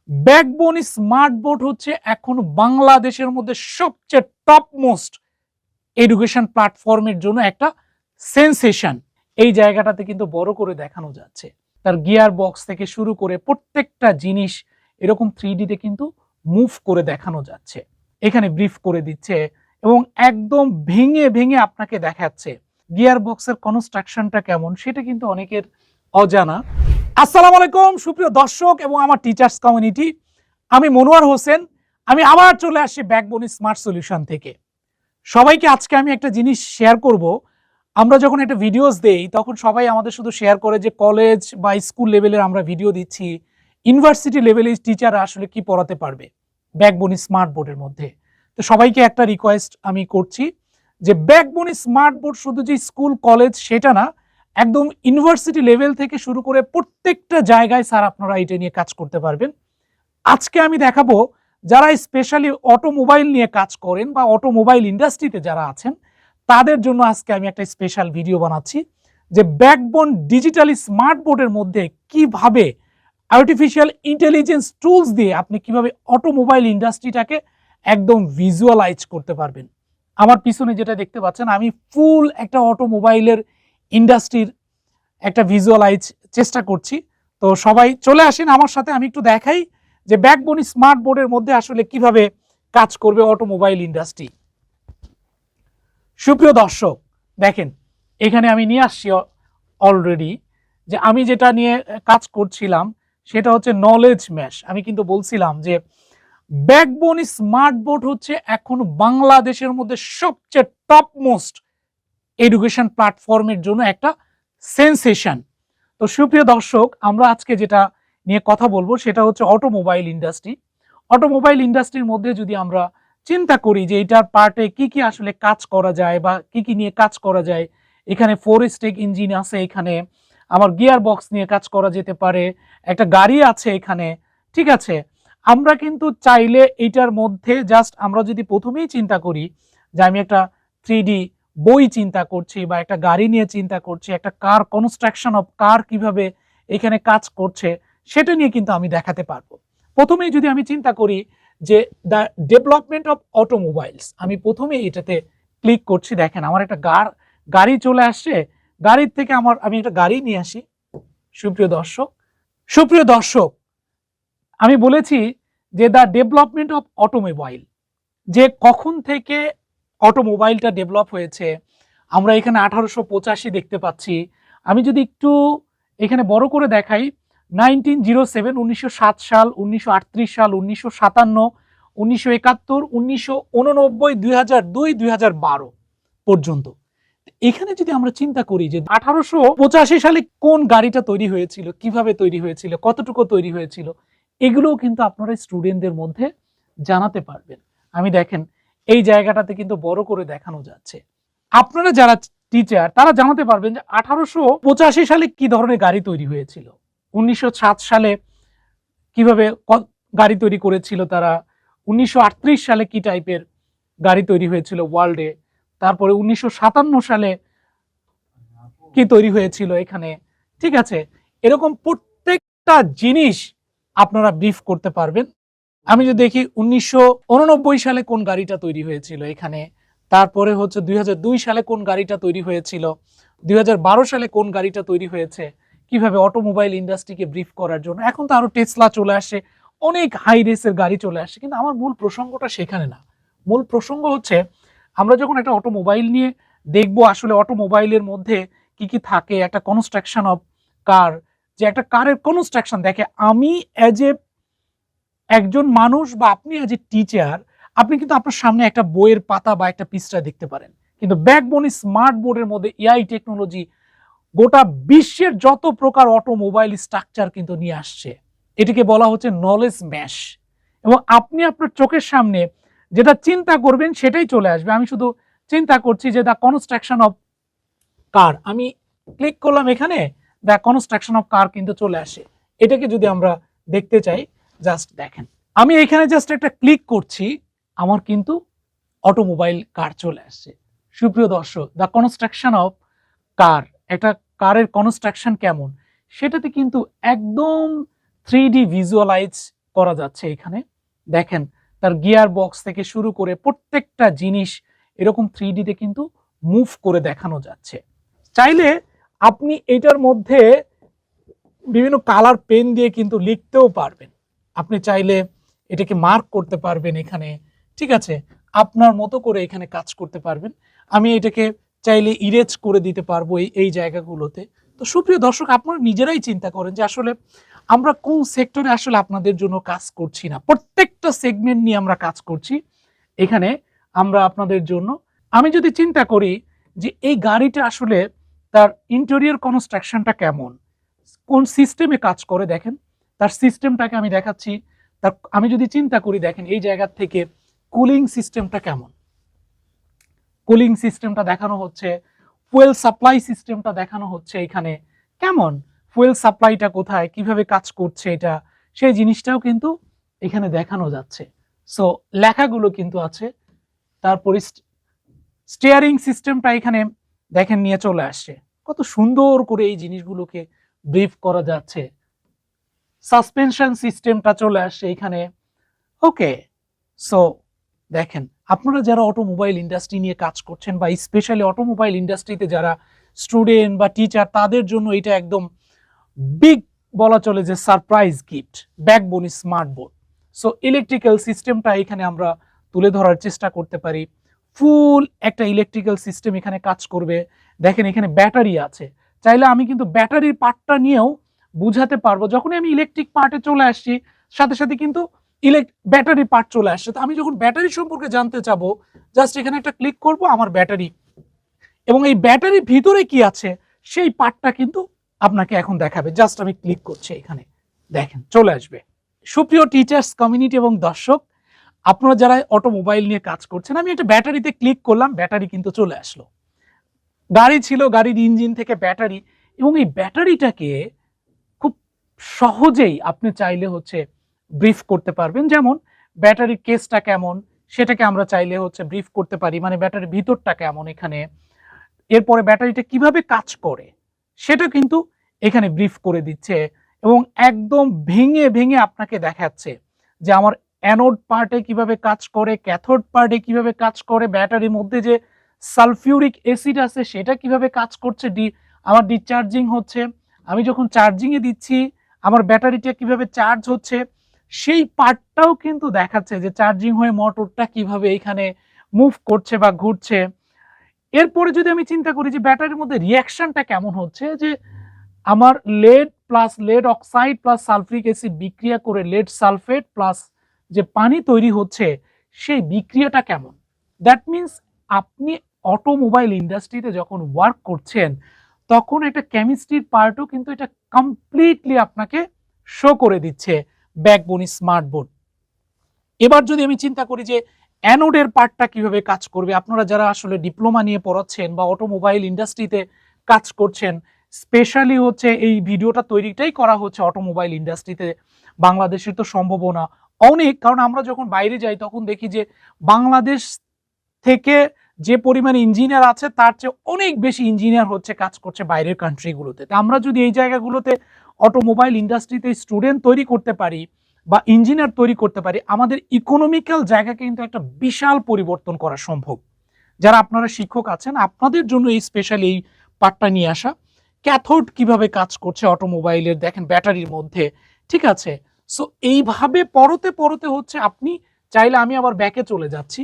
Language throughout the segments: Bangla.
ব্যাকবোন স্মার্ট বোর্ড হচ্ছে এখন বাংলাদেশের মধ্যে সবচেয়ে টপ মোস্ট এডুকেশন প্ল্যাটফর্মের জন্য একটা সেন্সেশন। এই জায়গাটাতে কিন্তু বড় করে দেখানো যাচ্ছে, তার গিয়ার বক্স থেকে শুরু করে প্রত্যেকটা জিনিস এরকম 3D-তে কিন্তু মুভ করে দেখানো যাচ্ছে। এখানে ব্রিফ করে দিচ্ছে এবং একদম ভেঙে ভেঙে আপনাকে দেখাচ্ছে গিয়ার বক্সের কনস্ট্রাকশনটা কেমন, সেটা কিন্তু অনেকের অজানা। আসসালামু আলাইকুম সুপ্রিয় দর্শক এবং আমার টিচার্স কমিউনিটি, আমি মনোয়ার হোসেন। আমি আবার চলে আসছি ব্যাকবোন স্মার্ট সলিউশন থেকে। সবাইকে আজকে আমি একটা জিনিস শেয়ার করব। আমরা যখন একটা ভিডিওস দেই তখন সবাই আমাদের শুধু শেয়ার করে যে কলেজ বা স্কুল লেভেলের আমরা ভিডিও দিচ্ছি, ইউনিভার্সিটি লেভেলের টিচাররা আসলে কি পড়াতে পারবে ব্যাকবোন স্মার্ট বোর্ডের মধ্যে। তো সবাইকে একটা রিকোয়েস্ট আমি করছি যে ব্যাকবোন স্মার্ট বোর্ড শুধু যে স্কুল কলেজ সেটা না, একদম ইউনিভার্সিটি লেভেল থেকে শুরু করে প্রত্যেকটা জায়গায় স্যার আপনারা এটা নিয়ে কাজ করতে পারবেন। আজকে আমি দেখাবো যারা স্পেশালি অটোমোবাইল নিয়ে কাজ করেন বা অটোমোবাইল ইন্ডাস্ট্রিতে যারা আছেন তাদের জন্য আজকে আমি একটা স্পেশাল ভিডিও বানাচ্ছি যে ব্যাকবোন ডিজিটাল স্মার্ট বোর্ডের মধ্যে কিভাবে আর্টিফিশিয়াল ইন্টেলিজেন্স টুলস দিয়ে আপনি কিভাবে অটোমোবাইল ইন্ডাস্ট্রিটাকে একদম ভিজুয়ালাইজ করতে পারবেন। আমার পিছনে যেটা দেখতে পাচ্ছেন, আমি ফুল একটা অটোমোবাইলের ইন্ডাস্ট্রির একটা ভিজুয়ালাইজ চেষ্টা করছি। তো সবাই চলে আসেন আমার সাথে, আমি একটু দেখাই যে ব্যাকবোন স্মার্ট বোর্ডের মধ্যে আসলে কিভাবে কাজ করবে অটোমোবাইল ইন্ডাস্ট্রি। সুপ্রিয় দর্শক দেখেন, এখানে আমি নিয়ে আসছি অলরেডি যে আমি যেটা নিয়ে কাজ করছিলাম সেটা হচ্ছে নলেজ ম্যাশ। আমি কিন্তু বলছিলাম যে ব্যাকবোন স্মার্ট বোর্ড হচ্ছে এখন বাংলাদেশের মধ্যে সবচেয়ে টপ মোস্ট এডুকেশন প্ল্যাটফর্মের জন্য একটা সেন্সেশন। তো সুপ্রিয় দর্শক, আমরা আজকে যেটা নিয়ে কথা বলবো সেটা হচ্ছে অটোমোবাইল ইন্ডাস্ট্রি। অটোমোবাইল ইন্ডাস্ট্রির মধ্যে যদি আমরা চিন্তা করি যে এটার পার্টে কি কি আসলে কাজ করা যায় বা কি কি নিয়ে কাজ করা যায়, এখানে 4 স্টেক ইঞ্জিন আছে, এখানে আমার গিয়ার বক্স নিয়ে কাজ করা যেতে পারে, একটা গাড়ি আছে এখানে, ঠিক আছে। আমরা কিন্তু চাইলে এটার মধ্যে জাস্ট আমরা যদি প্রথমেই চিন্তা করি যে আমি একটা 3D বই চিন্তা করছি বা একটা গাড়ি নিয়ে চিন্তা করছি, একটা কার কনস্ট্রাকশন অফ কার কিভাবে এখানে কাজ করছে সেটা নিয়ে কিন্তু আমি দেখাতে পারবো। প্রথমেই যদি আমি চিন্তা করি যে দ্য ডেভেলপমেন্ট অফ অটোমোবাইলস, আমি প্রথমে এটাতে ক্লিক করছি। দেখেন আমার একটা গাড়ি চলে আসছে, গাড়ির থেকে আমি একটা গাড়ি নিয়ে আসি। সুপ্রিয় দর্শক আমি বলেছি যে দ্য ডেভেলপমেন্ট অফ অটোমোবাইল, যে কখন থেকে অটোমোবাইলটা ডেভেলপ হয়েছে আমরা এখানে 1885 দেখতে পাচ্ছি। আমি যদি একটু এখানে বড় করে দেখাই, 1907 1907 সাল, 1938 সাল, 1957, 1971, 1989, 2002, 2012 পর্যন্ত। এখানে যদি আমরা চিন্তা করি যে 1885 সালে কোন গাড়িটা তৈরি হয়েছিল, কিভাবে তৈরি হয়েছিল, কতটুকু তৈরি হয়েছিল, এগুলোও কিন্তু আপনারা স্টুডেন্টদের মধ্যে জানাতে পারবেন। আমি দেখেন এই জায়গাটাতে কিন্তু বড় করে দেখানো যাচ্ছে। আপনারা যারা টিচার তারা জানাতে পারবেন যে 1885 সালে কি ধরনের গাড়ি তৈরি হয়েছিল, 1907 সালে কিভাবে গাড়ি তৈরি করেছিল তারা, 1938 সালে কি টাইপের গাড়ি তৈরি হয়েছিল ওয়ার্ল্ডে, তারপরে 1957 সালে কি তৈরি হয়েছিল এখানে, ঠিক আছে। এরকম প্রত্যেকটা জিনিস আপনারা ব্রিফ করতে পারবেন। আমি যদি দেখি 1989 সালে কোন গাড়িটা তৈরি হয়েছিল এখানে, তারপরে হচ্ছে 2002 সালে কোন গাড়িটা তৈরি হয়েছিল, 2012 সালে কোন গাড়িটা তৈরি হয়েছে, কিভাবে অটোমোবাইল ইন্ডাস্ট্রিকে ব্রিফ করার জন্য। এখন তো আরো টেসলা চলে আসে, অনেক হাই রেসের গাড়ি চলে আসে, কিন্তু আমার মূল প্রসঙ্গটা সেখানে না। মূল প্রসঙ্গ হচ্ছে আমরা যখন একটা অটোমোবাইল নিয়ে দেখবো আসলে অটোমোবাইলের মধ্যে কি কি থাকে, একটা কনস্ট্রাকশন অফ কার, যে একটা কারের কনস্ট্রাকশন দেখে আমি অ্যাজ এ একজন মানুষ বা আপনি অ্যাজ এ টিচার আপনি কিন্তু আপনার সামনে একটা বইয়ের পাতা বা একটা পৃষ্ঠা দেখতে পারেন, কিন্তু ব্যাকবোন স্মার্ট বোর্ডের মধ্যে এআই টেকনোলজি গোটা বিশ্বের যত প্রকার অটোমোবাইল স্ট্রাকচার কিন্তু নিয়ে আসছে। এটিকে বলা হচ্ছে নলেজ ম্যাশ, এবং আপনি আপনার চোখের সামনে যেটা চিন্তা করবেন সেটাই চলে আসবে। আমি শুধু চিন্তা করছি যে দ্য কনস্ট্রাকশন অফ কার, আমি ক্লিক করলাম এখানে, দ্য কনস্ট্রাকশন অফ কার কিন্তু চলে আসে। এটাকে যদি আমরা দেখতে চাই জাস্ট দেখেন, আমি এখানে জাস্ট একটা ক্লিক করছি, আমার কিন্তু অটোমোবাইল কার চলে আসছে। সুপ্রিয় দর্শক, দ্য কনস্ট্রাকশন অফ কার, একটা কারের কনস্ট্রাকশন কেমন সেটাতে কিন্তু একদম 3D ভিজুয়ালাইজ করা যাচ্ছে এখানে। দেখেন তার গিয়ার বক্স থেকে শুরু করে প্রত্যেকটা জিনিস এরকম 3D তে কিন্তু মুভ করে দেখানো যাচ্ছে। চাইলে আপনি এটার মধ্যে বিভিন্ন কালার পেন দিয়ে কিন্তু লিখতেও পারবেন। আপনি চাইলে এটাকে মার্ক করতে পারবেন এখানে, ঠিক আছে, আপনার মতো করে এখানে কাজ করতে পারবেন। আমি এটাকে চাইলে ইরেজ করে দিতে পারবো এই জায়গাগুলোতে। তো সুপ্রিয় দর্শক, আপনারা নিজেরাই চিন্তা করেন যে আসলে আমরা কোন সেক্টরে আসলে আপনাদের জন্য কাজ করছি না। প্রত্যেকটা সেগমেন্ট নিয়ে আমরা কাজ করছি এখানে আমরা আপনাদের জন্য। আমি যদি চিন্তা করি যে এই গাড়িটা আসলে তার ইন্টেরিয়র কনস্ট্রাকশনটা কেমন, কোন সিস্টেমে কাজ করে, দেখেন তার সিস্টেমটাকে আমি দেখাচ্ছি। তার আমি যদি চিন্তা করি, দেখেন এই জায়গা থেকে কুলিং সিস্টেমটা কেমন, কুলিং সিস্টেমটা দেখানো হচ্ছে, ফুয়েল সাপ্লাই সিস্টেমটা দেখানো হচ্ছে এখানে কেমন, ফুয়েল সাপ্লাইটা কোথায়, কিভাবে কাজ করছে এটা, সেই জিনিসটাও কিন্তু এখানে দেখানো যাচ্ছে। সো লেখাগুলো কিন্তু আছে। তারপরে স্টিয়ারিং সিস্টেমটা এখানে দেখেন নিয়ে চলে আসছে, কত সুন্দর করে এই জিনিসগুলোকে ব্রিফ করা যাচ্ছে। সাসপেনশন সিস্টেমটা চলে আসছে এখানে। ওকে, সো দেখেন আপনারা যারা অটোমোবাইল ইন্ডাস্ট্রি নিয়ে কাজ করছেন বা স্পেশালি অটোমোবাইল ইন্ডাস্ট্রিতে যারা স্টুডেন্ট বা টিচার, তাদের জন্য এটা একদম বিগ বলা চলে যে surprise gift, backbone smart board. So electrical সিস্টেমটা এখানে আমরা তুলে ধরার চেষ্টা করতে পারি। ফুল একটা ইলেকট্রিক্যাল সিস্টেম এখানে কাজ করবে। দেখেন এখানে ব্যাটারি আছে, চাইলে আমি কিন্তু ব্যাটারির পার্টটা নিয়েও বুঝাতে পারবো। যখনই আমি ইলেকট্রিক পার্টে চলে আসছি, সাথে সাথে কিন্তু ব্যাটারি পার্ট চলে আসছে। তো আমি যখন ব্যাটারি সম্পর্কে জানতে চাবো, জাস্ট এখানে একটা ক্লিক করব, আমার ব্যাটারি এবং এই ব্যাটারির ভিতরে কি আছে সেই পার্টটা কিন্তু আপনাকে এখন দেখাবে। জাস্ট আমি ক্লিক করছি, এখানে দেখেন চলে আসবে। সুপ্রিয় টিচার্স কমিউনিটি এবং দর্শক, আপনারা যারা অটোমোবাইল নিয়ে কাজ করছেন, আমি একটা ব্যাটারিতে ক্লিক করলাম, ব্যাটারি কিন্তু চলে আসলো। গাড়ি ছিল, গাড়ির ইঞ্জিন থেকে ব্যাটারি, এবং এই ব্যাটারিটাকে খুব সহজেই আপনি চাইলে হচ্ছে ব্রিফ করতে পারবেন। যেমন ব্যাটারির কেসটা কেমন সেটাকে আমরা চাইলে হচ্ছে ব্রিফ করতে পারি, মানে ব্যাটারির ভিতরটা কেমন এখানে, এরপরে ব্যাটারিটা কিভাবে কাজ করে সেটা কিন্তু এখানে ব্রিফ করে দিচ্ছে এবং একদম ভেঙে ভেঙে আপনাকে দেখাচ্ছে যে আমার অ্যানোড পার্টে কিভাবে কাজ করে, ক্যাথোড পার্টে কিভাবে কাজ করে, ব্যাটারির মধ্যে যে সালফিউরিক অ্যাসিড আছে সেটা কিভাবে কাজ করছে, আমার ডিসচার্জিং হচ্ছে, আমি যখন চার্জিংয়ে দিচ্ছি আমার ব্যাটারিটা কিভাবে চার্জ হচ্ছে, সেই পার্টটাও কিন্তু দেখাচ্ছে যে চার্জিং হয়ে মোটরটা কিভাবে এখানে মুভ করছে বা ঘুরছে। এরপরে যদি আমি চিন্তা করি যে ব্যাটারির মধ্যে রিয়াকশনটা কেমন হচ্ছে, যে আমার lead plus lead oxide plus sulphuric acid বিক্রিয়া করে লেড সালফেট প্লাস যে পানি তৈরি হচ্ছে সেই বিক্রিয়াটা কেমন। দ্যাট মিনস আপনি অটোমোবাইল ইন্ডাস্ট্রিতে যখন ওয়ার্ক করছেন তখন একটা কেমিস্ট্রির পার্টও কিন্তু এটা কমপ্লিটলি আপনাকে শো করে দিচ্ছে ব্যাকবোন স্মার্ট বোর্ড। এবার যদি আমি চিন্তা করি যে অ্যানোডের পার্টটা কিভাবে কাজ করবে, আপনারা যারা আসলে ডিপ্লোমা নিয়ে পড়াচ্ছেন বা অটোমোবাইল ইন্ডাস্ট্রিতে কাজ করছেন, স্পেশালি হচ্ছে এই ভিডিওটা তৈরিটাই করা হচ্ছে অটোমোবাইল ইন্ডাস্ট্রিতে। বাংলাদেশের তো সম্ভাবনা অনেক, কারণ আমরা যখন বাইরে যাই তখন দেখি যে বাংলাদেশ থেকে যে পরিমাণ ইঞ্জিনিয়ার আছে তার চেয়ে অনেক বেশি ইঞ্জিনিয়ার হচ্ছে কাজ করছে বাইরের কান্ট্রিগুলোতে। তো আমরা যদি এই জায়গাগুলোতে অটোমোবাইল ইন্ডাস্ট্রিতে স্টুডেন্ট তৈরি করতে পারি বা ইঞ্জিনিয়ার তৈরি করতে পারি, আমাদের ইকোনমিক্যাল জায়গাকে কিন্তু একটা বিশাল পরিবর্তন করা সম্ভব। যারা আপনারা শিক্ষক আছেন, আপনাদের জন্য এই স্পেশালি এই পার্টটা নিয়ে আসা, ক্যাথোড কিভাবে কাজ করছে অটোমোবাইলের, দেখেন ব্যাটারির মধ্যে, ঠিক আছে। সো এইভাবে পরতে পরতে হচ্ছে আপনি চাইলে, আমি আবার ব্যাকে চলে যাচ্ছি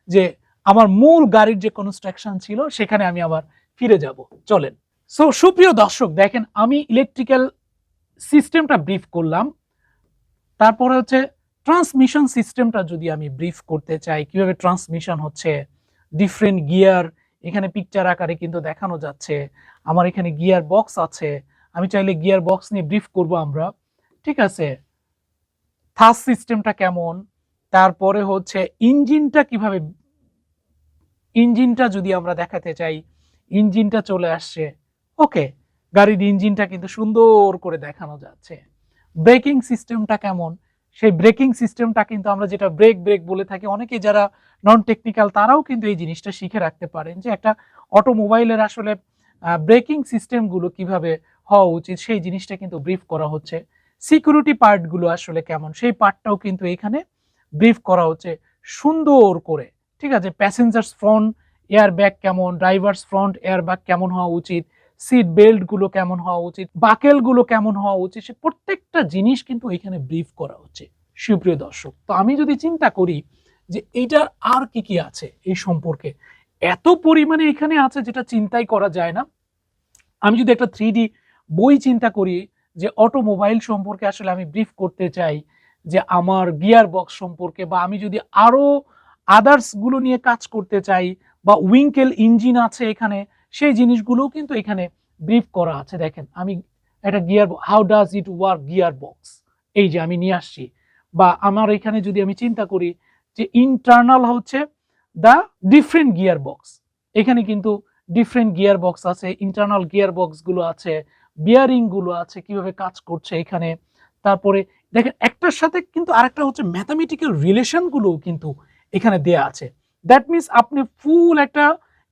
যে আমার মূল গাড়ির যে কনস্ট্রাকশন ছিল সেখানে আমি আবার ফিরে যাব, চলেন। সো সুপ্রিয় দর্শক, দেখেন আমি ইলেকট্রিক্যাল সিস্টেমটা ব্রিফ করলাম, তারপরে হচ্ছে ট্রান্সমিশন সিস্টেমটা যদি আমি ব্রিফ করতে চাই, কিভাবে ট্রান্সমিশন হচ্ছে, ডিফারেন্ট গিয়ার এখানে পিকচার আকারে কিন্তু দেখানো যাচ্ছে। আমার এখানে গিয়ার বক্স আছে, আমি চাইলে গিয়ার বক্স নিয়ে ব্রিফ করব আমরা, ঠিক আছে। থাস সিস্টেমটা কেমন, তারপরে হচ্ছে ইঞ্জিনটা কিভাবে, ইঞ্জিনটা যদি আমরা দেখাতে চাই, ইঞ্জিনটা চলে আসছে। ওকে, গাড়ির ইঞ্জিনটা কিন্তু সুন্দর করে দেখানো যাচ্ছে। ব্রেকিং সিস্টেমটা কেমন, সেই ব্রেকিং সিস্টেমটা কিন্তু আমরা যেটা ব্রেক ব্রেক বলে থাকি, অনেকে যারা নন টেকনিক্যাল তারাও কিন্তু এই জিনিসটা শিখে রাখতে পারেন যে একটা অটোমোবাইলের আসলে ব্রেকিং সিস্টেমগুলো কিভাবে হওয়া উচিত, সেই জিনিসটা কিন্তু ব্রিফ করা হচ্ছে। সিকিউরিটি পার্টগুলো আসলে কেমন সেই পার্টটাও কিন্তু এখানে ব্রিফ করা হচ্ছে সুন্দর করে। ঠিক আছে, প্যাসেঞ্জার্স ফ্রন্ট এয়ার ব্যাগ কেমন, ড্রাইভার্স ফ্রন্ট এয়ার ব্যাগ কেমন হওয়া উচিত, সিট বেল্ট গুলো কেমন হওয়া উচিত, বাকেল গুলো কেমন হওয়া উচিত, সে প্রত্যেকটা জিনিস কিন্তু এখানে ব্রিফ করা হচ্ছে। সুপ্রিয় দর্শক, তো আমি যদি চিন্তা করি যে এইটার আর কি কি আছে এই সম্পর্কে, এত পরিমাণে এখানে আছে যেটা চিন্তাই করা যায় না। আমি যদি একটা 3D বই চিন্তা করি যে অটোমোবাইল সম্পর্কে আসলে আমি ব্রিফ করতে চাই, যে আমার গিয়ার বক্স সম্পর্কে, বা আমি যদি আরো আদার্স গুলো নিয়ে কাজ করতে চাই, বা উইঙ্কেল ইঞ্জিন আছে এখানে, সেই জিনিসগুলোও কিন্তু এখানে ব্রিফ করা আছে। দেখেন আমি একটা gear, how does it work gear box, এই যে আমি নিয়ে আসছি। বা আমার এখানে যদি আমি চিন্তা করি যে ইন্টারনাল হচ্ছে দ্য ডিফারেন্ট গিয়ার বক্স, এখানে কিন্তু ডিফারেন্ট গিয়ার বক্স আছে, ইন্টারনাল গিয়ার বক্স গুলো আছে, বিয়ারিং গুলো আছে কিভাবে কাজ করছে এখানে। তারপরে দেখেন একটার সাথে কিন্তু আরেকটা হচ্ছে ম্যাথামেটিক্যাল রিলেশন গুলো কিন্তু এখানে দেয়া আছে। দ্যাট মিনস আপনি ফুল একটা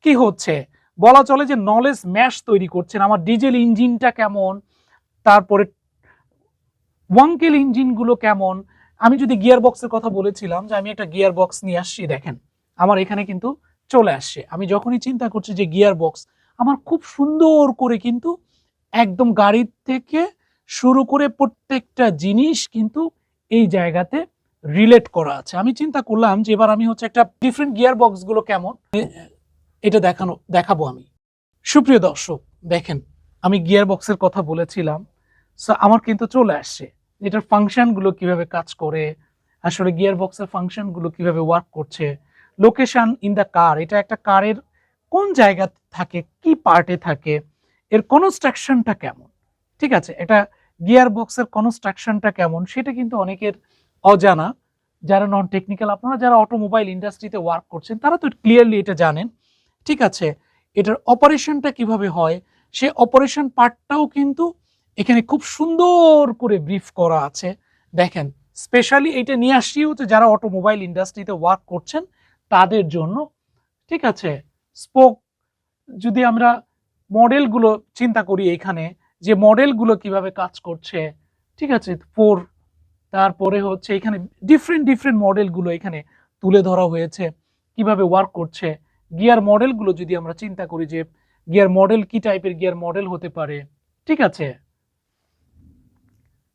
কি হচ্ছে বলা চলে যে নলেজ ম্যাশ তৈরি করছেন। আমার ডিজেল ইঞ্জিনটা কেমন, তারপরে ওয়াঙ্কেল ইঞ্জিন গুলো কেমন। আমি যদি গিয়ার বক্সের কথা বলেছিলাম যে আমি একটা গিয়ার বক্স নিয়ে আসছি, দেখেন আমার এখানে কিন্তু চলে আসছে। আমি যখনই চিন্তা করছি যে গিয়ার বক্স, আমার খুব সুন্দর করে কিন্তু একদম গাড়ির থেকে শুরু করে প্রত্যেকটা জিনিস কিন্তু এই জায়গাতে রিলেট করা আছে। আমি চিন্তা করলাম যে এবার আমি হচ্ছে একটা ডিফারেন্ট গিয়ার বক্স গুলো কেমন এটা দেখাবো আমি। সুপ্রিয় দর্শক দেখেন, আমি গিয়ার বক্সের কথা বলেছিলাম, সো আমার কিন্তু চলে আসছে এটার ফাংশন গুলো কিভাবে কাজ করে, আসলে গিয়ার বক্সের ফাংশন গুলো কিভাবে ওয়ার্ক করছে। লোকেশন ইন দ্য কার, এটা একটা কারের কোন জায়গা থাকে, কি পার্টে থাকে, এর কনস্ট্রাকশনটা কেমন। ঠিক আছে, এটা গিয়ার বক্সের কনস্ট্রাকশনটা কেমন সেটা কিন্তু অনেকের অজানা, যারা নন টেকনিক্যাল, আপনারা যারা অটোমোবাইল ইন্ডাস্ট্রিতে ওয়ার্ক করছেন তারা তো ক্লিয়ারলি এটা জানেন। ঠিক আছে, এটার অপারেশনটা কিভাবে হয় সে অপারেশন পার্টটাও কিন্তু এখানে খুব সুন্দর করে ব্রিফ করা আছে। দেখেন স্পেশালি এটা নিয়ে আসছি হচ্ছে যারা অটোমোবাইল ইন্ডাস্ট্রিতে ওয়ার্ক করছেন তাদের জন্য। ঠিক আছে, স্পোক যদি আমরা মডেলগুলো চিন্তা করি এখানে, যে মডেলগুলো কিভাবে কাজ করছে। ঠিক আছে, ফোর, তারপরে হচ্ছে এখানে ডিফারেন্ট ডিফারেন্ট মডেলগুলো এখানে তুলে ধরা হয়েছে কিভাবে ওয়ার্ক করছে। গিয়ার মডেলগুলো যদি আমরা চিন্তা করি যে গিয়ার মডেল কি টাইপের গিয়ার মডেল হতে পারে। ঠিক আছে,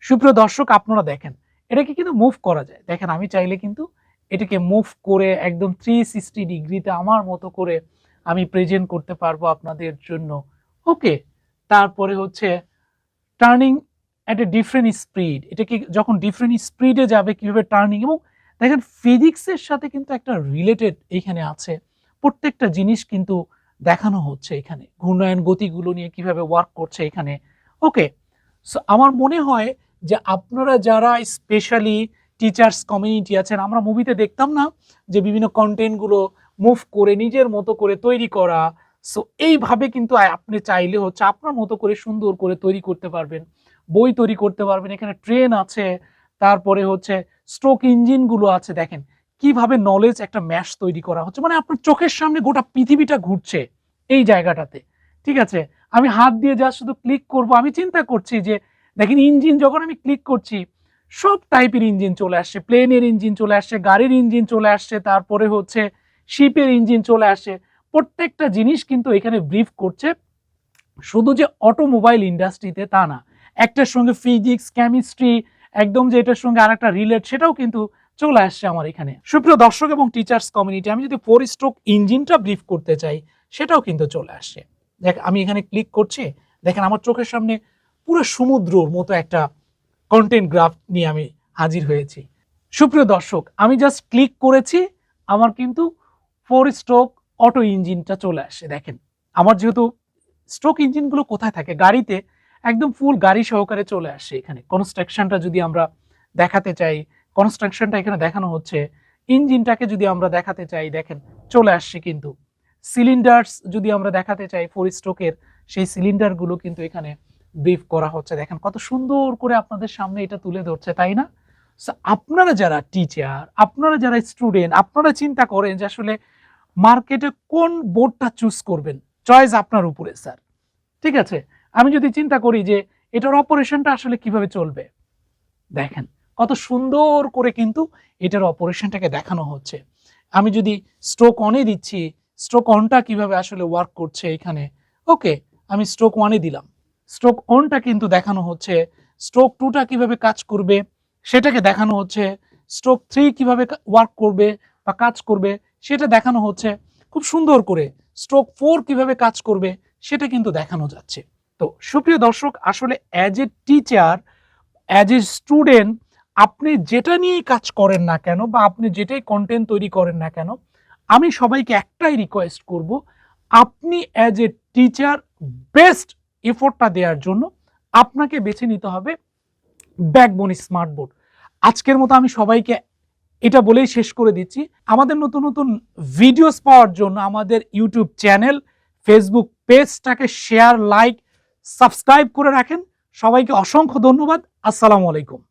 সুপ্রিয় দর্শক আপনারা দেখেন এটাকে কিন্তু মুভ করা যায়। দেখেন আমি চাইলে কিন্তু এটাকে মুভ করে একদম 360 ডিগ্রিতে আমার মতো করে আমি প্রেজেন্ট করতে পারবো আপনাদের জন্য। ওকে, তারপরে হচ্ছে turning at a different speed, এটাকে যখন ডিফারেন্ট স্পিডে যাবে কিভাবে টার্নিং, এবং দেখেন ফিজিক্সের সাথে কিন্তু একটা রিলেটেড এখানে আছে, প্রত্যেকটা জিনিস কিন্তু দেখানো হচ্ছে এখানে, ঘূর্ণায়ন গতিগুলো নিয়ে কিভাবে ওয়ার্ক করছে এখানে। ওকে, সো আমার মনে হয় যে আপনারা যারা স্পেশালি টিচার্স কমিউনিটি আছেন, আমরা মুভিতে দেখতাম না যে বিভিন্ন কন্টেন্টগুলো মুভ করে নিজের মতো করে তৈরি করা, সো এইভাবে কিন্তু আপনি চাইলে হচ্ছে আপনার মতো করে সুন্দর করে তৈরি করতে পারবেন, বই তৈরি করতে পারবেন। এখানে ট্রেন আছে, তারপরে হচ্ছে স্ট্রোক ইঞ্জিনগুলো আছে। দেখেন কিভাবে নলেজ একটা ম্যাশ তৈরি করা হচ্ছে, মানে আপনার চোখের সামনে গোটা পৃথিবীটা ঘুরছে এই জায়গাটাতে। ঠিক আছে, আমি হাত দিয়ে যা শুধু ক্লিক করব, আমি চিন্তা করছি যে দেখেন ইঞ্জিন যখন আমি ক্লিক করছি সব টাইপের ইঞ্জিন চলে আসছে, প্লেনের ইঞ্জিন চলে আসছে, গাড়ির ইঞ্জিন চলে আসছে, তারপরে হচ্ছে শিপের ইঞ্জিন চলে আসছে। প্রত্যেকটা জিনিস কিন্তু এখানে ব্রিফ করছে। শুধু যে অটোমোবাইল ইন্ডাস্ট্রিতে তা না, একটার সঙ্গে ফিজিক্স কেমিস্ট্রি একদম যে এটার সঙ্গে আর একটা রিলেট সেটাও কিন্তু চলে আসছে আমার এখানে। সুপ্রিয় দর্শক এবং টিচার্স কমিউনিটি, আমি যদি 4 স্ট্রোক ইঞ্জিনটা ব্রিফ করতে চাই সেটাও কিন্তু চলে আসছে। দেখ আমি এখানে ক্লিক করছি, দেখেন আমার চোখের সামনে পুরো সমুদ্রর মতো একটা কন্টেন্ট গ্রাফ নিয়ে আমি হাজির হয়েছি। সুপ্রিয় দর্শক, আমি জাস্ট ক্লিক করেছি, আমার কিন্তু 4 স্ট্রোক অটো ইঞ্জিনটা চলে আসে। দেখেন আমার যেহেতু স্ট্রোক ইঞ্জিনগুলো কোথায় থাকে, গাড়িতে একদম ফুল গাড়ি সহকারে চলে আসে। এখানে কনস্ট্রাকশনটা যদি আমরা দেখাতে চাই, কনস্ট্রাকশনটা এখানে দেখানো হচ্ছে। ইঞ্জিনটাকে যদি আমরা দেখাতে চাই, দেখেন চলে আসছে কিন্তু। সিলিন্ডার্স যদি আমরা দেখাতে চাই 4 স্ট্রোকের, সেই সিলিন্ডারগুলো কিন্তু এখানে ব্রিফ করা হচ্ছে। দেখেন কত সুন্দর করে আপনাদের সামনে এটা তুলে ধরছে, তাই না? আপনারা যারা টিচার, আপনারা যারা স্টুডেন্ট, আপনারা চিন্তা করেন যে আসলে মার্কেটে কোন বোর্ডটা চুজ করবেন, চয়েস আপনার উপরে স্যার। ঠিক আছে, আমি যদি চিন্তা করি যে এটার অপারেশনটা আসলে কিভাবে চলবে, দেখেন কত সুন্দর করে কিন্তু এটার অপারেশনটাকে দেখানো হচ্ছে। আমি যদি স্ট্রোক অনে দিচ্ছি, স্ট্রোক অনটা কিভাবে আসলে ওয়ার্ক করছে এখানে। ওকে, আমি স্ট্রোক ওয়ানে দিলাম, স্ট্রোক অনটা কিন্তু দেখানো হচ্ছে। স্ট্রোক টুটা কিভাবে কাজ করবে সেটাকে দেখানো হচ্ছে। স্ট্রোক থ্রি কিভাবে ওয়ার্ক করবে বা কাজ করবে সেটা দেখানো হচ্ছে খুব সুন্দর করে। স্ট্রোক ফোর কিভাবে কাজ করবে সেটা কিন্তু দেখানো যাচ্ছে। তো সুপ্রিয় দর্শক, আসলে as a teacher, as a student, আপনি যেটা নিয়েই কাজ করেন না কেন বা আপনি যেটাই কন্টেন্ট তৈরি করেন না কেন, আমি সবাইকে একটাই রিকোয়েস্ট করব, আপনি অ্যাজ এ টিচার বেস্ট এফোর্টটা দেওয়ার জন্য আপনাকে বেছে নিতে হবে ব্যাকবোন স্মার্ট বোর্ড। আজকের মতো আমি সবাইকে এটা বলেই শেষ করে দিচ্ছি। আমাদের নতুন নতুন ভিডিওস পাওয়ার জন্য আমাদের ইউটিউব চ্যানেল, ফেসবুক পেজটাকে শেয়ার, লাইক, সাবস্ক্রাইব করে রাখেন। সবাইকে অসংখ্য ধন্যবাদ। আসসালামু আলাইকুম।